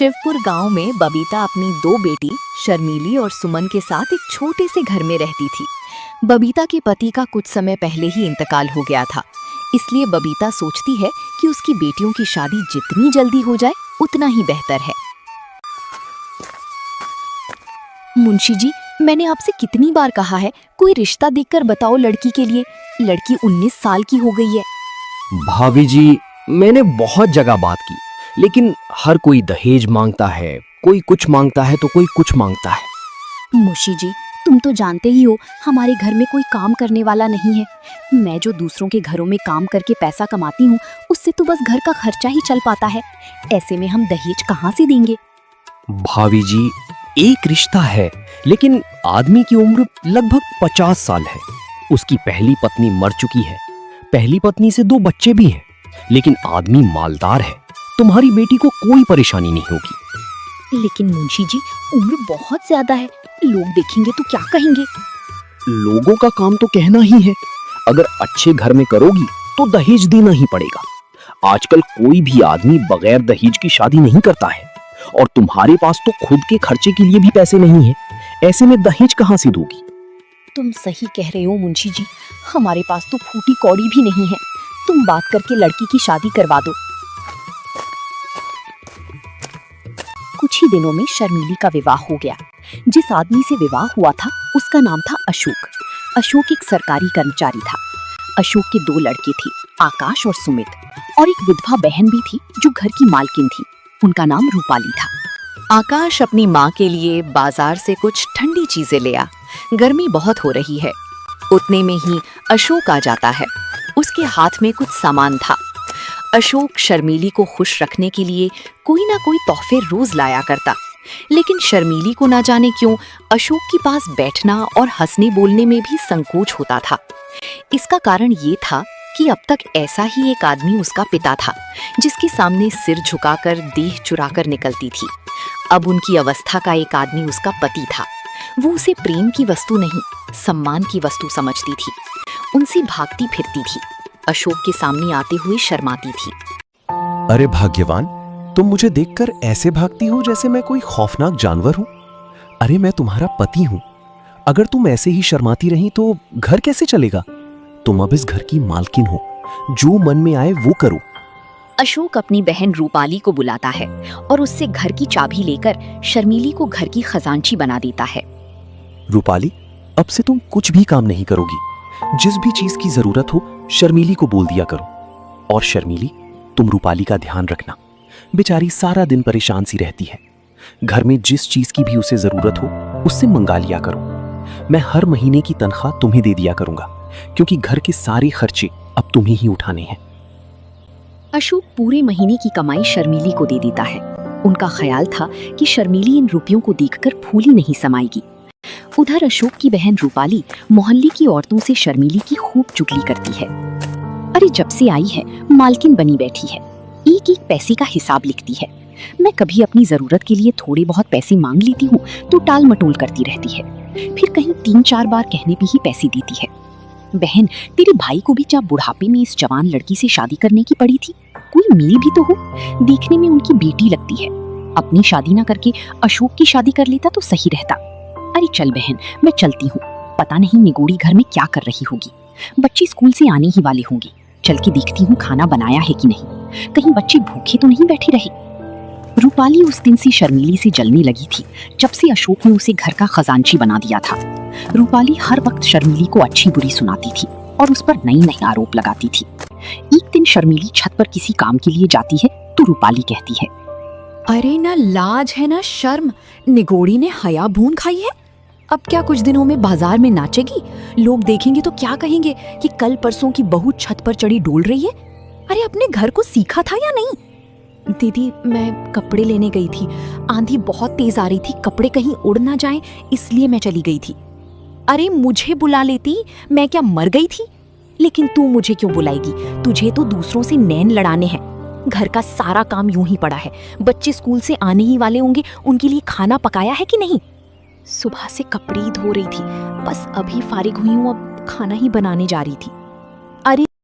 शिवपुर गांव में बबीता अपनी दो बेटी शर्मीली और सुमन के साथ एक छोटे से घर में रहती थी। बबीता के पति का कुछ समय पहले ही इंतकाल हो गया था, इसलिए बबीता सोचती है कि उसकी बेटियों की शादी जितनी जल्दी हो जाए उतना ही बेहतर है। मुंशी जी, मैंने आपसे कितनी बार कहा है कोई रिश्ता देखकर बताओ लड़की के लिए। लड़की 19 साल की हो गई है। भाभी जी, मैंने बहुत जगह बात की, लेकिन हर कोई दहेज मांगता है, कोई कुछ मांगता है तो कोई कुछ मांगता है। मुंशी जी, तुम तो जानते ही हो हमारे घर में कोई काम करने वाला नहीं है। मैं जो दूसरों के घरों में काम करके पैसा कमाती हूँ उससे तो बस घर का खर्चा ही चल पाता है। ऐसे में हम दहेज कहाँ से देंगे? भाभी जी, एक रिश्ता है, लेकिन आदमी की उम्र लगभग 50 साल है। उसकी पहली पत्नी मर चुकी है, पहली पत्नी से 2 बच्चे भी हैं, लेकिन आदमी मालदार है। तुम्हारी बेटी को कोई परेशानी नहीं होगी। लेकिन मुंशी जी, उम्र बहुत ज्यादा है, लोग देखेंगे तो क्या कहेंगे? लोगों का काम तो कहना ही है। अगर अच्छे घर में करोगी तो दहेज देना ही पड़ेगा। आजकल कोई भी आदमी बगैर दहेज की शादी नहीं करता है, और तुम्हारे पास तो खुद के खर्चे के लिए भी पैसे नहीं है। ऐसे में दहेज कहाँ से दोगी? तुम सही कह रहे हो मुंशी जी, हमारे पास तो फूटी कौड़ी भी नहीं है। तुम बात करके लड़की की शादी करवा दो। कुछ ही दिनों में शर्मीली का विवाह हो गया। जिस आदमी से विवाह हुआ था उसका नाम था अशोक। अशोक एक सरकारी कर्मचारी था। अशोक के 2 लड़के थे, आकाश और सुमित, और एक विधवा बहन भी थी जो घर की मालकिन थी। उनका नाम रूपाली था। आकाश अपनी माँ के लिए बाजार से कुछ ठंडी चीजें ले आ। गर्मी बहुत हो रही है। उतने में ही अशोक आ जाता है। उसके हाथ में कुछ सामान था। अशोक शर्मीली को खुश रखने के लिए कोई ना कोई तोहफे रोज लाया करता, लेकिन शर्मीली को ना जाने क्यों अशोक के पास बैठना और हंसने बोलने में भी संकोच होता था। इसका कारण ये था कि अब तक ऐसा ही एक आदमी उसका पिता था, जिसके सामने सिर झुकाकर देह चुराकर निकलती थी। अब उनकी अवस्था का एक आदमी उसका पति था। वो उसे प्रेम की वस्तु नहीं, सम्मान की वस्तु समझती थी। उनसे भागती फिरती थी, अशोक के सामने आते हुए शर्माती थी। अरे भाग्यवान, तुम मुझे देखकर ऐसे भागती हो जैसे मैं कोई खौफनाक जानवर हूं। अरे मैं तुम्हारा पति हूं। अगर तुम ऐसे ही शर्माती रही तो घर कैसे चलेगा? तुम अब इस घर की मालकिन हो, जो मन में आए वो करो। अशोक अपनी बहन रूपाली को बुलाता है और उससे घर की चाबी लेकर शर्मीली को घर की खजांची बना देता है। रूपाली, अब से तुम कुछ भी काम नहीं करोगी। जिस भी चीज की जरूरत हो शर्मीली को बोल दिया करो। और शर्मीली, तुम रूपाली का ध्यान रखना। बेचारी सारा दिन परेशान सी रहती है। घर में जिस चीज की भी उसे जरूरत हो उससे मंगा लिया करो। मैं हर महीने की तनख्वाह तुम्हें दे दिया करूंगा, क्योंकि घर के सारे खर्चे अब तुम्हें ही उठाने हैं। अशोक पूरे महीने की कमाई शर्मीली को दे देता है। उनका ख्याल था कि शर्मीली इन रुपयों को देखकर फूली नहीं समाएगी। उधर अशोक की बहन रूपाली मोहल्ले की औरतों से शर्मीली की खूब चुगली करती है। अरे जब से आई है मालकिन बनी बैठी है, एक एक पैसे का हिसाब लिखती है। मैं कभी अपनी जरूरत के लिए थोड़े बहुत पैसे मांग लेती हूँ तो टाल मटोल करती रहती है, फिर कहीं 3-4 बार कहने पे ही पैसे देती है। बहन, तेरे भाई को भी जब बुढ़ापे में इस जवान लड़की से शादी करने की पड़ी थी, कोई मेल भी तो हो। देखने में उनकी बेटी लगती है। अपनी शादी ना करके अशोक की शादी कर लेता तो सही रहता। अरे चल बहन, मैं चलती हूँ। पता नहीं निगोड़ी घर में क्या कर रही होगी। बच्चे स्कूल से आने ही वाले होंगे। चल के देखती हूँ खाना बनाया है कि नहीं, कहीं बच्चे भूखे तो नहीं बैठे रहे। रूपाली उस दिन से शर्मीली से जलने लगी थी जब से अशोक ने उसे घर का खजांची बना दिया था। रूपाली हर वक्त शर्मीली को अच्छी बुरी सुनाती थी और उस पर नई नई आरोप लगाती थी। एक दिन शर्मीली छत पर किसी काम के लिए जाती है तो रूपाली कहती है, अरे ना लाज है ना शर्म, निगोड़ी ने हया भून खाई है। अब क्या कुछ दिनों में बाजार में नाचेगी? लोग देखेंगे तो क्या कहेंगे कि कल परसों की बहू छत पर चढ़ी डोल रही है। अरे अपने घर को सीखा था या नहीं? दीदी, मैं कपड़े लेने गई थी। आंधी बहुत तेज आ रही थी, कपड़े कहीं उड़ ना जाएं, इसलिए मैं चली गई थी। अरे मुझे बुला लेती, मैं क्या मर गई थी? लेकिन तू मुझे क्यों बुलाएगी? तुझे तो दूसरों से नैन लड़ाने हैं। घर का सारा काम यूं ही पड़ा है। बच्चे स्कूल से आने ही वाले होंगे, उनके लिए खाना पकाया है कि नहीं? सुबह से कपड़े ही धो रही थी, बस अभी फारिग हुई हूँ, अब खाना ही बनाने जा रही थी।